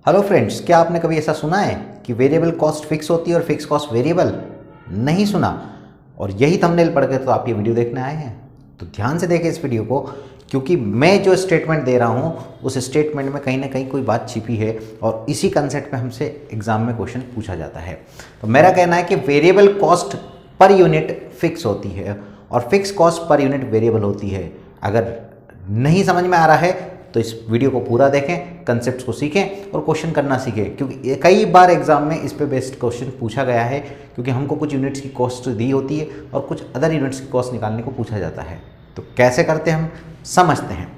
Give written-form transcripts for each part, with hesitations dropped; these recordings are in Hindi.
हेलो फ्रेंड्स, क्या आपने कभी ऐसा सुना है कि वेरिएबल कॉस्ट फिक्स होती है और फिक्स कॉस्ट वेरिएबल? नहीं सुना? और यही थंबनेल पढ़ के तो आप ये वीडियो देखने आए हैं। तो ध्यान से देखें इस वीडियो को, क्योंकि मैं जो स्टेटमेंट दे रहा हूँ उस स्टेटमेंट में कहीं ना कहीं कोई बात छिपी है और इसी कंसेप्ट पे हमसे एग्जाम में क्वेश्चन पूछा जाता है। तो मेरा कहना है कि variable cost per unit fix होती है और fix cost per unit variable होती है। अगर नहीं समझ में आ रहा है तो इस वीडियो को पूरा देखें, कंसेप्ट्स को सीखें और क्वेश्चन करना सीखें, क्योंकि कई बार एग्जाम में इस पे बेस्ड क्वेश्चन पूछा गया है। क्योंकि हमको कुछ यूनिट्स की कॉस्ट दी होती है और कुछ अदर यूनिट्स की कॉस्ट निकालने को पूछा जाता है। तो कैसे करते हैं हम समझते हैं।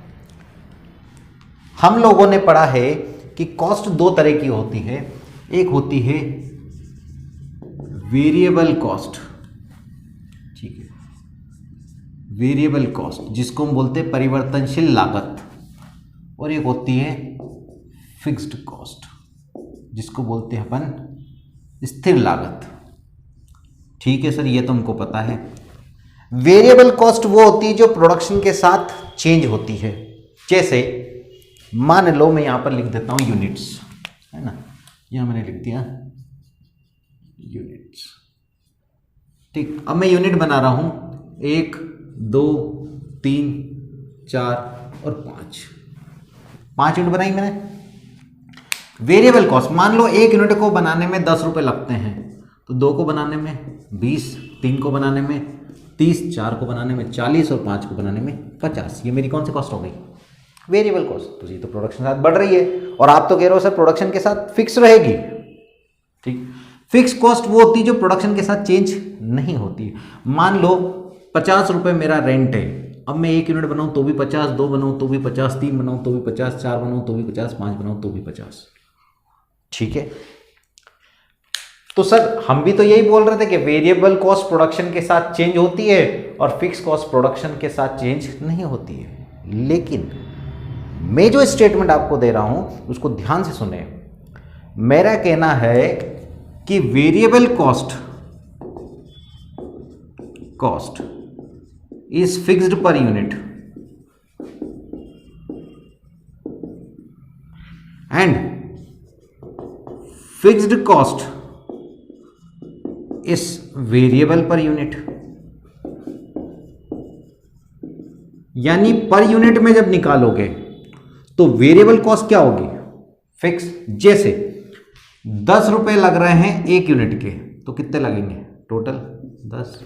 हम लोगों ने पढ़ा है कि कॉस्ट दो तरह की होती है। एक होती है वेरिएबल कॉस्ट, ठीक है, वेरिएबल कॉस्ट जिसको हम बोलते हैं परिवर्तनशील लागत, और एक होती है फिक्स्ड कॉस्ट जिसको बोलते हैं अपन स्थिर लागत। ठीक है सर, ये तो हमको पता है। वेरिएबल कॉस्ट वो होती है जो प्रोडक्शन के साथ चेंज होती है। जैसे मान लो मैं यहां पर लिख देता हूं यूनिट्स, है ना, यहां मैंने लिख दिया यूनिट्स। ठीक, अब मैं यूनिट बना रहा हूं 1 2 3 4 और 5 यूनिट बनाई मैंने। वेरिएबल कॉस्ट मान लो एक यूनिट को बनाने में 10 रुपए लगते हैं, तो 2 को बनाने में 20, 3 को बनाने में 30, 4 को बनाने में 40 और 5 को बनाने में 50। ये मेरी कौन सी कॉस्ट हो गई? Variable cost. तो ये तो प्रोडक्शन के साथ बढ़ रही है और आप तो कह रहे हो सर प्रोडक्शन के साथ फिक्स रहेगी। ठीक, फिक्स कॉस्ट वो होती है जो प्रोडक्शन के साथ चेंज नहीं होती। मान लो 50 रुपए मेरा रेंट है, अब मैं एक यूनिट बनाऊं तो भी 50, 2 बनाऊं तो भी 50, 3 बनाऊं तो भी 50, 4 बनाऊं तो भी 50, 5 बनाऊं तो भी 50। ठीक है, तो सर हम भी तो यही बोल रहे थे कि वेरिएबल कॉस्ट प्रोडक्शन के साथ चेंज होती है और फिक्स कॉस्ट प्रोडक्शन के साथ चेंज नहीं होती है। लेकिन मैं जो स्टेटमेंट आपको दे रहा हूं उसको ध्यान से सुने। मेरा कहना है कि variable cost is fixed per unit and fixed cost is variable per unit। यानी पर यूनिट में जब निकालोगे तो वेरिएबल कॉस्ट क्या होगी? फिक्स। जैसे 10 रुपए लग रहे हैं एक यूनिट के, तो कितने लगेंगे टोटल? 10।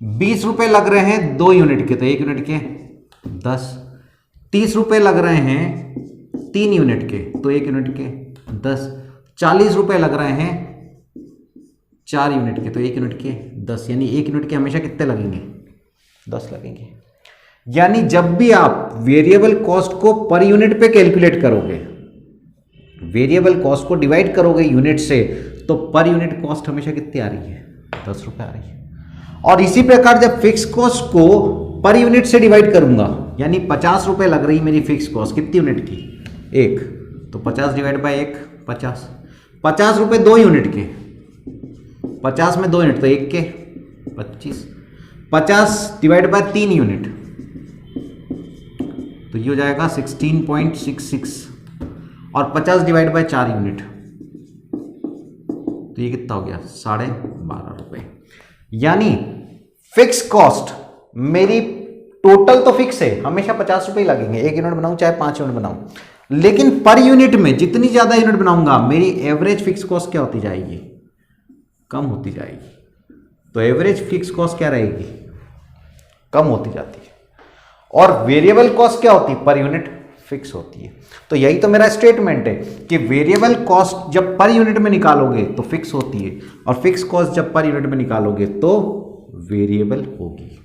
20 रुपए लग रहे हैं 2 यूनिट के, तो 1 यूनिट के 10। 30 रुपए लग रहे हैं 3 यूनिट के, तो 1 यूनिट के 10। 40 रुपए लग रहे हैं 4 यूनिट के, तो 1 यूनिट के 10। यानी 1 यूनिट के हमेशा कितने लगेंगे? 10 लगेंगे। यानी जब भी आप वेरिएबल कॉस्ट को पर यूनिट पे कैलकुलेट करोगे, वेरिएबल कॉस्ट को डिवाइड करोगे यूनिट से, तो पर यूनिट कॉस्ट हमेशा कितनी आ रही है? 10 रुपए आ रही है। और इसी प्रकार जब फिक्स कॉस्ट को पर यूनिट से डिवाइड करूंगा, यानी 50 रुपए लग रही मेरी फिक्स कॉस्ट कितनी यूनिट की? 1, तो 50 डिवाइड बाय 1 50। 50 रुपए 2 यूनिट के, 50 में 2 यूनिट तो 1 के 25। 50 डिवाइड बाय 3 यूनिट, तो ये हो जाएगा 16.66। और 50 डिवाइड बाय 4 यूनिट, तो ये कितना हो गया? 12.5 रुपए। यानी फिक्स कॉस्ट मेरी टोटल तो फिक्स है, हमेशा 50 रुपए ही लगेंगे, एक यूनिट बनाऊं चाहे 5 यूनिट बनाऊं। लेकिन पर यूनिट में जितनी ज्यादा यूनिट बनाऊंगा मेरी एवरेज फिक्स कॉस्ट क्या होती जाएगी? कम होती जाएगी। तो एवरेज फिक्स कॉस्ट क्या रहेगी? कम होती जाती है। और वेरिएबल कॉस्ट क्या होती है? पर यूनिट फिक्स होती है। तो यही तो मेरा स्टेटमेंट है कि वेरिएबल कॉस्ट जब पर यूनिट में निकालोगे तो फिक्स होती है और फिक्स कॉस्ट जब पर यूनिट में निकालोगे तो वेरिएबल होगी।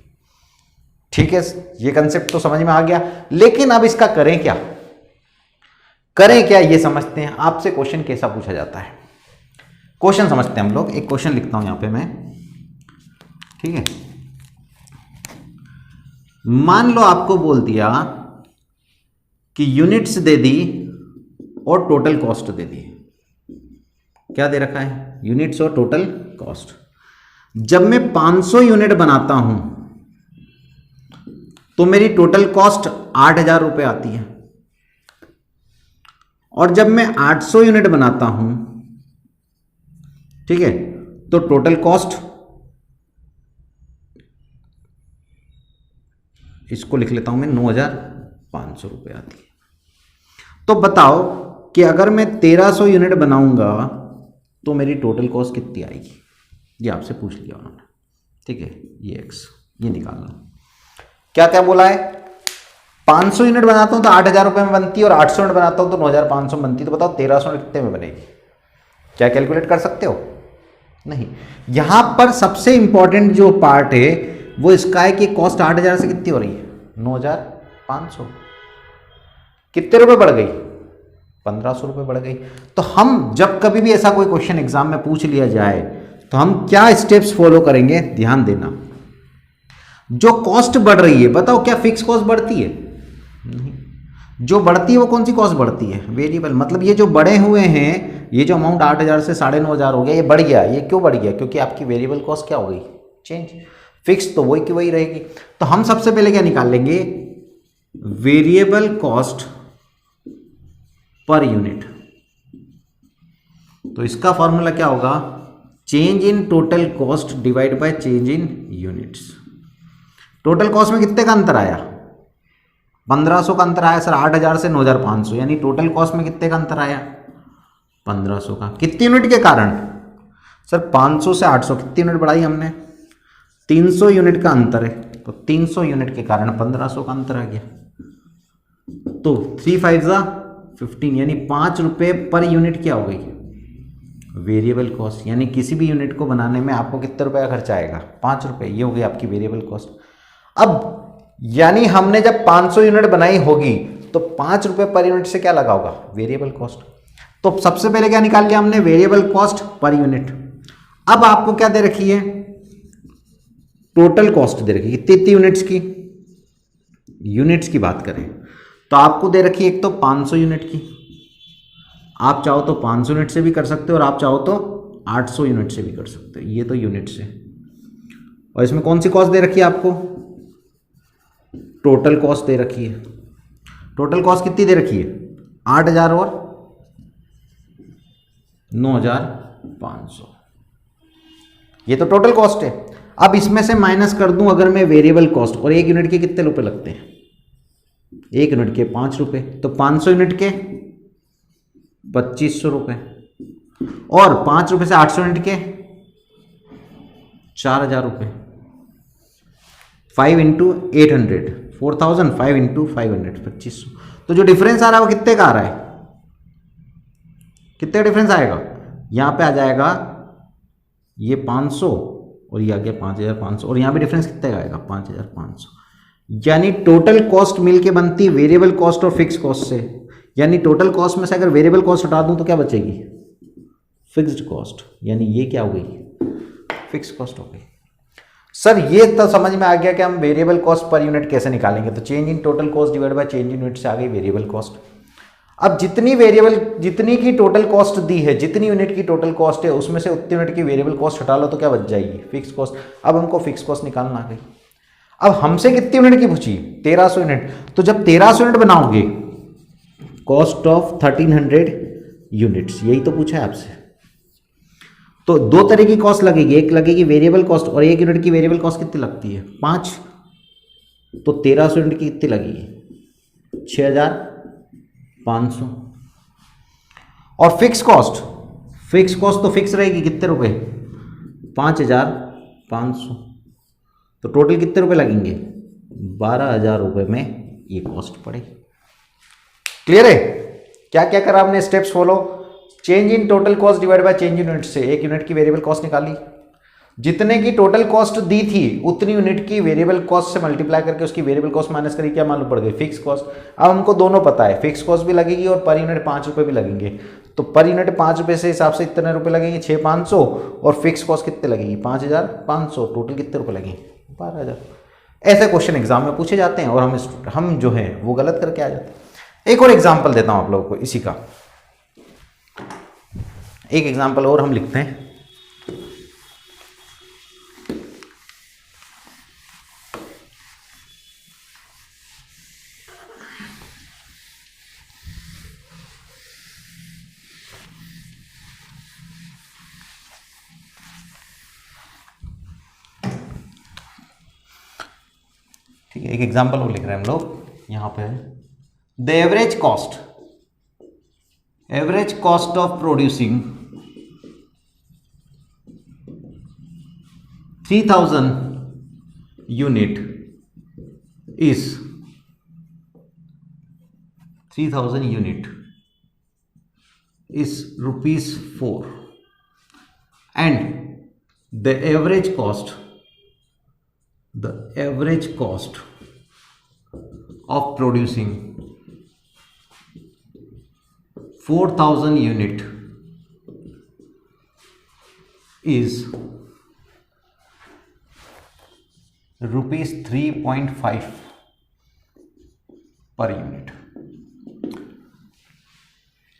ठीक है, ये कंसेप्ट तो समझ में आ गया। लेकिन अब इसका करें क्या? करें क्या ये समझते हैं। आपसे क्वेश्चन कैसा पूछा जाता है, क्वेश्चन समझते हैं हम लोग। एक क्वेश्चन लिखता हूं यहां पे मैं, ठीक है। मान लो आपको बोल दिया कि यूनिट्स दे दी और टोटल कॉस्ट दे दी। क्या दे रखा है? यूनिट्स और टोटल कॉस्ट। जब मैं 500 यूनिट बनाता हूं तो मेरी टोटल कॉस्ट 8,000 रुपए आती है। और जब मैं 800 यूनिट बनाता हूं, ठीक है, तो टोटल कॉस्ट, इसको लिख लेता हूं मैं, 9,500 रुपये आती है। तो बताओ कि अगर मैं 1300 यूनिट बनाऊंगा तो मेरी टोटल कॉस्ट कितनी आएगी, ये आपसे पूछ लिया उन्होंने, ठीक है। ये एक्स, ये निकालना। क्या क्या बोला है, 500 यूनिट बनाता हूं तो 8,000 रुपये में बनती है, और 800 यूनिट बनाता हूं तो 9,500 में बनती है। तो बताओ 1300 यूनिट कितने में बनेगी? क्या कैलकुलेट कर सकते हो? नहीं। यहां पर सबसे इंपॉर्टेंट जो पार्ट है वो इसका है कि कॉस्ट 8,000 से कितनी हो रही है, 9,500। कितने रुपए बढ़ गई? 1,500 रुपये बढ़ गई। तो हम जब कभी भी ऐसा कोई क्वेश्चन एग्जाम में पूछ लिया जाए तो हम क्या स्टेप्स फॉलो करेंगे, ध्यान देना। जो कॉस्ट बढ़ रही है, बताओ क्या फिक्स कॉस्ट बढ़ती है? नहीं। जो बढ़ती है वो कौन सी कॉस्ट बढ़ती है? वेरिएबल। मतलब ये जो बढ़े हुए हैं, ये जो अमाउंट 8,000 से 9,500 हो गया, ये बढ़ गया। ये क्यों बढ़ गया? क्योंकि आपकी वेरिएबल कॉस्ट क्या हो गई, चेंज। फिक्स तो वही की वही रहेगी। तो हम सबसे पहले क्या निकाल लेंगे, वेरिएबल कॉस्ट पर यूनिट। तो इसका फॉर्मूला क्या होगा, change in total cost divide by change in units. Total cost में कितने का अंतर आया? 1,500 का अंतर आया सर, 8,000 से 9,500, यानी टोटल कॉस्ट में कितने का अंतर आया? 1,500 का। कितनी यूनिट के कारण? सर 500 से 800, कितनी यूनिट बढ़ाई हमने? 300 यूनिट का अंतर है, तो 300 यूनिट के कारण 1,500 का अंतर आ गया। तो 3 5 15, यानी 5 रुपये पर यूनिट क्या हो गई, वेरिएबल कॉस्ट। यानी किसी भी यूनिट को बनाने में आपको कितने रुपए का खर्चा आएगा, 5 रुपये। ये हो गई आपकी वेरिएबल कॉस्ट। अब यानी हमने जब 500 यूनिट बनाई होगी तो 5 रुपये पर यूनिट से क्या लगा होगा, वेरिएबल कॉस्ट। तो सबसे पहले क्या निकाल लिया हमने, वेरिएबल कॉस्ट पर यूनिट। अब आपको क्या दे रखी है, टोटल कॉस्ट दे रखी है। कितनी यूनिट्स की, यूनिट्स की बात करें तो आपको दे रखी है एक तो 500 यूनिट की। आप चाहो तो 500 यूनिट से भी कर सकते हो, और आप चाहो तो 800 यूनिट से भी कर सकते हो। ये तो यूनिट से। और इसमें कौन सी कॉस्ट दे रखी है आपको, टोटल कॉस्ट दे रखी है। टोटल कॉस्ट कितनी दे रखी है, 8,000 और 9,500। ये तो टोटल कॉस्ट है। अब इसमें से माइनस कर दूं अगर मैं वेरिएबल कॉस्ट, और एक यूनिट के कितने रुपए लगते हैं, एक यूनिट के 5 रुपए। तो 500 यूनिट के 2,500 रुपए, और 5 रुपए से 800 यूनिट के 4,000 रुपए। 5 इंटू 800, 4,000, 5 इंटू 500, 2,500। तो जो डिफरेंस आ रहा है वो कितने का आ रहा है, कितने का डिफरेंस आएगा? यहां पे आ जाएगा ये 500 और ये आ गया 5,500, और यहां पे डिफरेंस कितने का आएगा, 5,500। यानी टोटल कॉस्ट मिलके बनती वेरिएबल कॉस्ट और फिक्स कॉस्ट से। यानी टोटल कॉस्ट में से अगर वेरिएबल कॉस्ट हटा दूं तो क्या बचेगी, फिक्स्ड कॉस्ट। यानी ये क्या हो गई, फिक्स कॉस्ट हो गई। सर ये तो समझ में आ गया कि हम वेरिएबल कॉस्ट पर यूनिट कैसे निकालेंगे। तो change in total cost divide by change in unit से आ गई वेरिएबल कॉस्ट। अब जितनी की टोटल कॉस्ट दी है, जितनी यूनिट की टोटल कॉस्ट है, उसमें से उतनी यूनिट की वेरिएबल कॉस्ट हटा लो तो क्या बच जाएगी, फिक्स कॉस्ट। अब हमको फिक्स कॉस्ट निकालना आ गई। अब हमसे कितनी यूनिट की पूछी, 1300 यूनिट। तो जब 1300 यूनिट बनाओगे, कॉस्ट ऑफ 1300 यूनिट्स, यही तो पूछा है आपसे। तो दो तरह की कॉस्ट लगेगी, एक लगेगी वेरिएबल कॉस्ट, और एक यूनिट की वेरिएबल कॉस्ट कितनी लगती है, 5। तो 1300 यूनिट की कितनी लगेगी, 6,500। और फिक्स कॉस्ट तो फिक्स रहेगी, कितने रुपए, 5,500। तो टोटल कितने रुपए लगेंगे, 12,000 रुपए में ये कॉस्ट पड़ेगी। क्लियर है? क्या क्या करा आपने, steps follow. Change in total cost divide by change in unit से एक यूनिट की वेरिएबल कॉस्ट निकाली। जितने की टोटल कॉस्ट दी थी उतनी यूनिट की वेरिएबल कॉस्ट से मल्टीप्लाई करके उसकी वेरिएबल कॉस्ट माइनस करी, क्या मालूम पड़ गई, फिक्स कॉस्ट। अब हमको दोनों पता है, फिक्स कॉस्ट भी लगेगी और पर यूनिट 5 रुपए भी लगेंगे। तो पर यूनिट 5 रुपए से हिसाब से इतने रुपए लगेंगे, 6,500, और फिक्स कॉस्ट कितने लगेगी, 5,500। टोटल कितने रुपए लगेंगे, 12,000। ऐसे क्वेश्चन एग्जाम में पूछे जाते हैं और हम जो है वो गलत करके आ जाते हैं। एक और एग्जाम्पल देता हूं आप लोगों को इसी का, एक एग्जाम्पल और हम लिखते हैं। ठीक है, एक एग्जांपल वो लिख रहे हैं हम लोग यहाँ पे। The average cost of producing 3000 unit is 3000 unit is rupees 4 and the average cost of producing 4000 unit is rupees 3.5 per unit.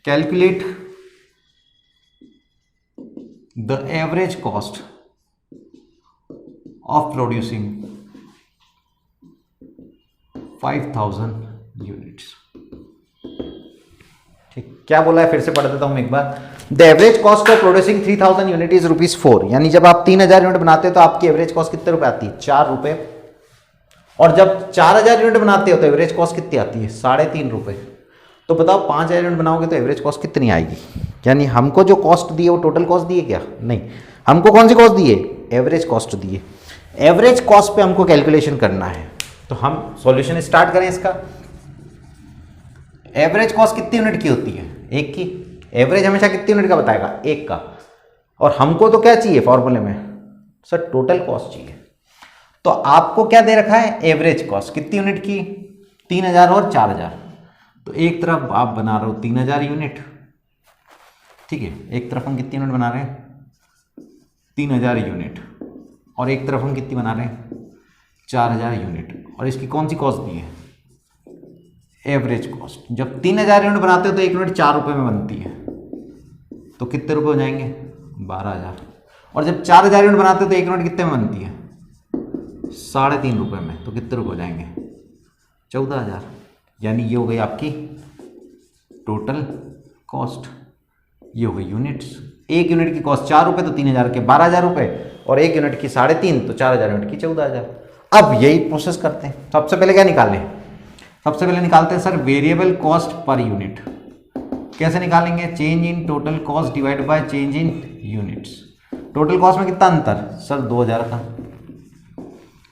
Calculate the average cost of producing 5000 units. ठीक, क्या बोला है फिर से पढ़ देता हूं एक बार। The average cost of producing 3000 unit is rupees 4, यानी जब आप 3000 यूनिट बनाते हो तो आपकी एवरेज कॉस्ट कितने रुपए आती है? 4 रुपए। और जब 4000 यूनिट बनाते हो तो एवरेज कॉस्ट कितनी आती है? 3.5 रुपए। तो बताओ 5000 यूनिट बनाओगे तो एवरेज कॉस्ट कितनी आएगी? यानी हमको जो कॉस्ट दी है वो टोटल कॉस्ट दी है क्या? नहीं, हमको कौन सी कॉस्ट दी है? एवरेज कॉस्ट दी है। एवरेज कॉस्ट पे हमको कैलकुलेशन करना है, तो हम सॉल्यूशन स्टार्ट करें इसका। एवरेज कॉस्ट कितनी यूनिट की होती है? एक की। एवरेज हमेशा कितनी यूनिट का बताएगा? एक का। और हमको तो क्या चाहिए फॉर्मूले में? सर टोटल कॉस्ट चाहिए। तो आपको क्या दे रखा है? एवरेज कॉस्ट कितनी यूनिट की? 3000 और 4000। तो एक तरफ आप बना रहे हो 3000 यूनिट, ठीक है, एक तरफ हम कितनी यूनिट बना रहे हैं? 3000 यूनिट। और एक तरफ हम कितनी बना रहे हैं? 4000 यूनिट। और इसकी कौन सी कॉस्ट दी है? Average cost. जब 3000 यूनिट बनाते हो तो एक यूनिट 4 रुपए में बनती है, तो कितने रुपए हो जाएंगे? 12000। और जब 4000 यूनिट बनाते हो तो एक यूनिट कितने में बनती है? 3.5 रुपए में, तो कितने रुपए हो जाएंगे? 14000। यानी ये हो गई आपकी टोटल कॉस्ट, ये हो गई यूनिट्स। एक यूनिट की कॉस्ट 4 रुपए, तो 3000 के 12000 रुपए, और एक यूनिट की 3.5, तो 4000 यूनिट की 14000। अब यही प्रोसेस करते हैं। सबसे पहले क्या निकालें? सबसे पहले निकालते हैं sir variable cost per unit. कैसे निकालेंगे? Change in total cost divide by change in units. Total cost में कितना अंतर? सर 2000 का।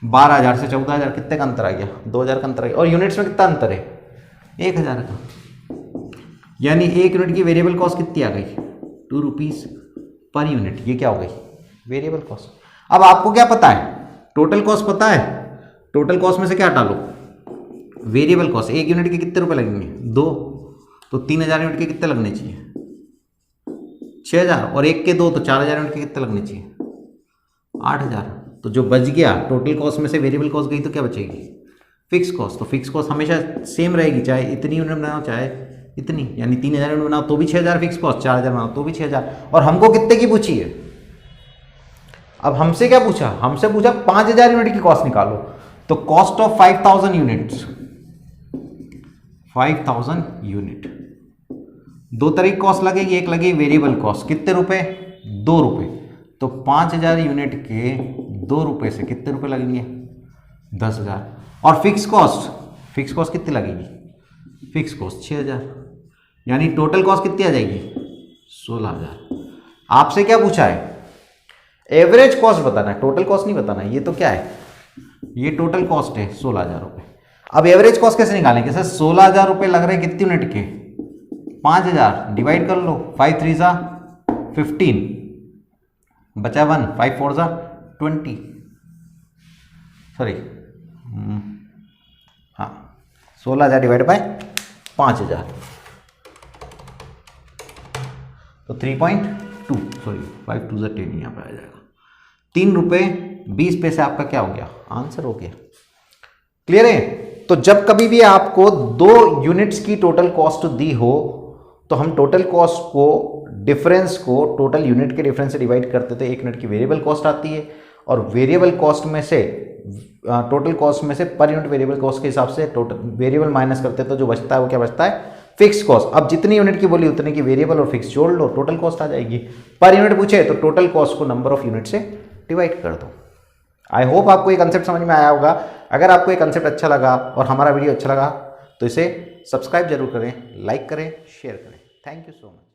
12000 से 14000 कितने का अंतर आ गया? 2000 का अंतर आ गया। और यूनिट्स में कितना अंतर है? 1000 का। यानी एक यूनिट की वेरिएबल कॉस्ट कितनी आ गई? 2 रुपीज पर यूनिट। ये क्या हो गई? Variable cost. अब आपको क्या पता है? टोटल कॉस्ट पता है। टोटल कॉस्ट में से क्या हटा लो? Variable cost. एक यूनिट के कितने रुपए लगेंगे? 2। तो 3000 यूनिट के कितने लगने चाहिए? 6000। और एक के 2, तो 4000 यूनिट के कितने लगने चाहिए? 8000। तो जो बच गया टोटल कॉस्ट में से वेरिएबल कॉस्ट गई, तो क्या बचेगी? Fix cost. तो फिक्स कॉस्ट हमेशा सेम रहेगी, चाहे इतनी यूनिट बनाओ चाहे इतनी। यानी 3000 यूनिट बनाओ तो भी 6000 फिक्स कॉस्ट, 4000 बनाओ तो भी 6000। और हमको कितने की पूछी है? अब हमसे क्या पूछा? हमसे पूछा 5000 यूनिट की कॉस्ट निकालो। तो कॉस्ट ऑफ 5000 यूनिट्स, 5000 यूनिट, दो तरह की कॉस्ट लगेगी। एक लगेगी वेरिएबल कॉस्ट, कितने रुपए? 2 रुपए। तो 5000 यूनिट के 2 रुपए से कितने रुपए लगेंगे? 10000। और फिक्स कॉस्ट कितनी लगेगी? Fix cost 6000। यानी टोटल कॉस्ट कितनी आ जाएगी? 16000। आपसे क्या पूछा है? एवरेज कॉस्ट बताना है, टोटल कॉस्ट नहीं बताना है। ये तो क्या है? ये टोटल कॉस्ट है 16000 रुपए। अब एवरेज कॉस्ट कैसे निकालेंगे? सर 16000 रुपए लग रहे हैं कितनी यूनिट के? 5000। डिवाइड कर लो, 5 3 जा 15, बचा 1, 5 4 जा 20, सॉरी हाँ 16000 डिवाइड बाय 5000, तो 3.2, सॉरी 5 2 जा 10 यहाँ पे आ जाएगा। 3 रुपये 20 पैसे आपका क्या हो गया? आंसर हो गया। क्लियर है? तो जब कभी भी आपको 2 यूनिट्स की टोटल कॉस्ट दी हो तो हम टोटल कॉस्ट को, डिफरेंस को टोटल यूनिट के डिफरेंस से डिवाइड करते थे। 1 यूनिट की वेरिएबल कॉस्ट आती है, और वेरिएबल कॉस्ट में से, टोटल कॉस्ट में से पर यूनिट वेरिएबल कॉस्ट के हिसाब से टोटल वेरिएबल माइनस करते तो जो बचता है वो क्या बचता है? Fix cost. अब जितनी यूनिट की बोली उतने की वेरिएबल और फिक्स जोड़ लो, टोटल कॉस्ट आ जाएगी। पर यूनिट पूछे तो टोटल कॉस्ट को नंबर ऑफ यूनिट से डिवाइड कर दो। आई होप आपको ये कंसेप्ट समझ में आया होगा। अगर आपको ये कंसेप्ट अच्छा लगा और हमारा वीडियो अच्छा लगा तो इसे सब्सक्राइब जरूर करें, लाइक करें, शेयर करें। Thank you so much.